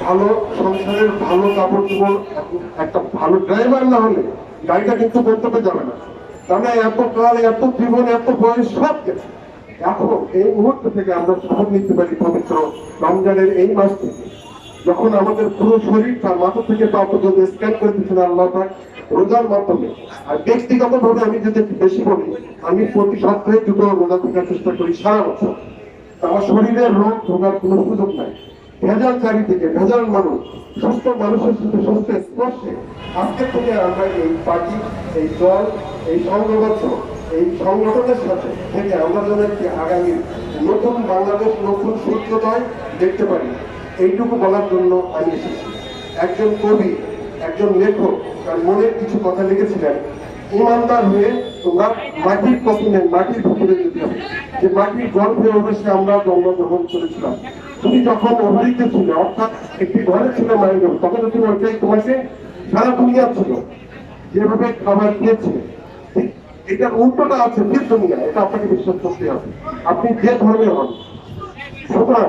ভালো সংসারের ভালো কাপড় চোপড়, একটা ভালো ড্রাইভার না হলে গাড়িটা কিন্তু গন্তব্যে যাবে না। তাহলে এত কাল, এত জীবন, এত বয়স সব গেছে। এখন এই মুহূর্ত থেকে আমরা শপথ নিতে পারি পবিত্র রমজানের এই মাস থেকে, যখন আমাদের পুরো শরীর তার মাথা থেকে পা পর্যন্ত স্ক্যান করে দিচ্ছেন আল্লাহ পাক রোজার মাধ্যমে। আর ব্যক্তিগত ভাবে আমি যদি একটু বেশি বলি, আমি প্রতি সপ্তাহে দুটো রোজা থাকার চেষ্টা করি সারা বছর। আমার শরীরের রোগ ভোগার কোনো সুযোগ নাই। ভেজাল চারিদিকে, ভেজাল মানুষ, সুস্থ মানুষের সাথে সুস্থ স্পর্শে আজকে থেকে আমরা এই পার্টি, এই দল, এই সংঘবদ্ধ, এই সংগঠনের সাথে থেকে আমরা যেন একটি আগামী নতুন বাংলাদেশ, নতুন সূর্যোদয় দেখতে পারি, এইটুকু বলার জন্য আমি এসেছি। একজন কবি, একজন লেখক তার মনের কিছু কথা লিখেছিলেন, ইমানদার হয়ে তোমরা মাটির কফিনে, মাটির ভিতরে যেতে হবে। যে মাটির গর্ভে অবশ্যই আমরা জন্মগ্রহণ করেছিলাম। তুমি যখন অভিজিত ছিল, অর্থাৎ একটি ঘরে ছিল মায়ের গর্ভ, তখন তুমি ওইটাই তোমাকে সারা দুনিয়া ছিল, যেভাবে খাবার দিয়েছে এটার উল্টোটা আছে ফির দুনিয়া। এটা আপনাকে বিশ্বাস করতে হবে, আপনি যে ধর্মের হন। সুতরাং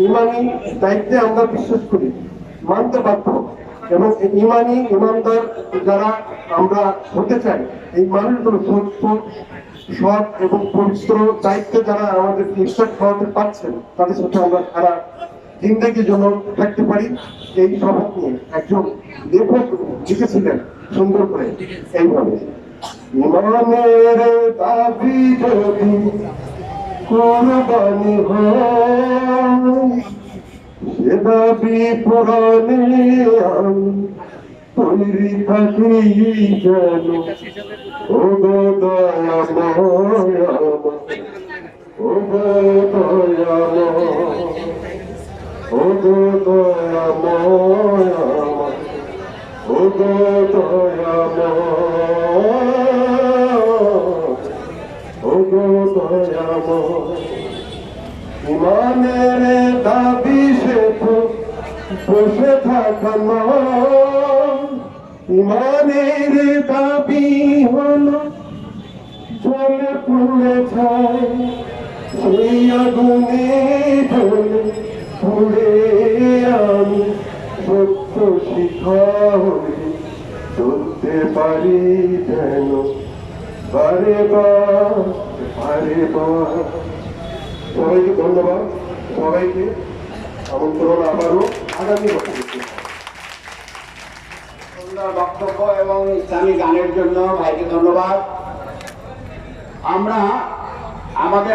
ইমানি দায়িত্বে আমরা বিশ্বাস করি, মানতে বাধ্য। এবং ইমানি ইমানদার যারা আমরা হতে চাই, এই মানুষগুলো সত্য, সৎ এবং পবিত্র দায়িত্বে যারা আমাদের ইফতার খাওয়াতে পারছেন, তাদের সাথে আমরা সারা জিন্দেগির জন্য থাকতে পারি। এই শপথ নিয়ে একজন লেখক লিখেছিলেন সুন্দর করে এইভাবে, ইমানের দাবি যদি কুরবানি হয়, সে দাবি পূরণে আমি তৈরি থাকি যেন। ও গো দয়াময়, ও গো দয়াময়, ও গো দয়াময়, ও গো দয়াময়, ও গো দয়াময়। ইমানের দাবি সে তো বসে থাকা নয়, ইমানের দাবি হলো জলে পুড়ে যায়, সেই আগুনে জ্বলে পুড়ে আমি সত্য শিখা হয়ে চলতে পারি যেন বারে বার, বারে বার। সবাইকে ধন্যবাদ, সবাইকে আমন্ত্রণ আবারও আগামী বছর। সুন্দর বক্তব্য এবং ইসলামী গানের জন্য ভাইকে ধন্যবাদ। আমরা আমাদের